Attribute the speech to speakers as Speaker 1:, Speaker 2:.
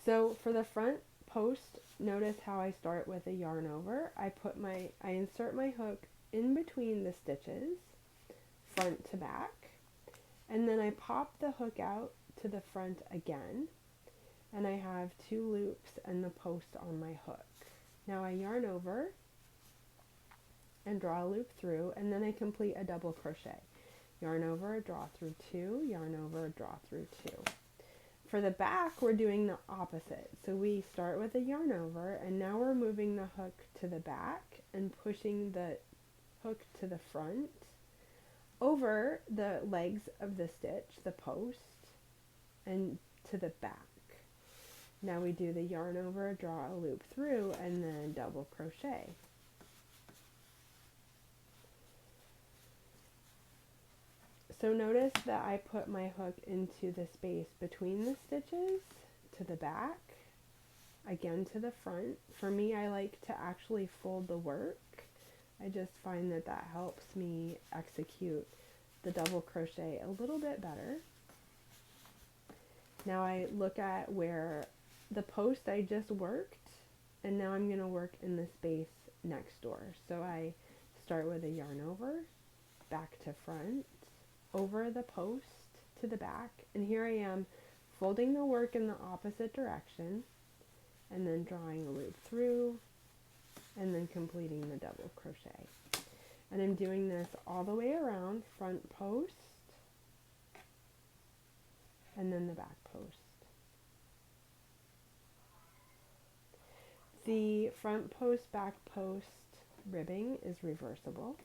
Speaker 1: So for the front post, notice how I start with a yarn over. I insert my hook in between the stitches, front to back, and then I pop the hook out to the front again, and I have 2 loops and the post on my hook. Now I yarn over and draw a loop through, and then I complete a double crochet. Yarn over, draw through 2, yarn over, draw through 2. For the back, we're doing the opposite. So we start with a yarn over, and now we're moving the hook to the back and pushing the hook to the front over the legs of the stitch, the post, and to the back. Now we do the yarn over, draw a loop through, and then double crochet. So notice that I put my hook into the space between the stitches to the back, again to the front. For me, I like to actually fold the work. I just find that that helps me execute the double crochet a little bit better. Now I look at where the post I just worked, and now I'm going to work in the space next door. So I start with a yarn over, back to front, over the post to the back, and here I am folding the work in the opposite direction, and then drawing a loop through, and then completing the double crochet. And I'm doing this all the way around, front post, and then the back post. The front post, back post ribbing is reversible.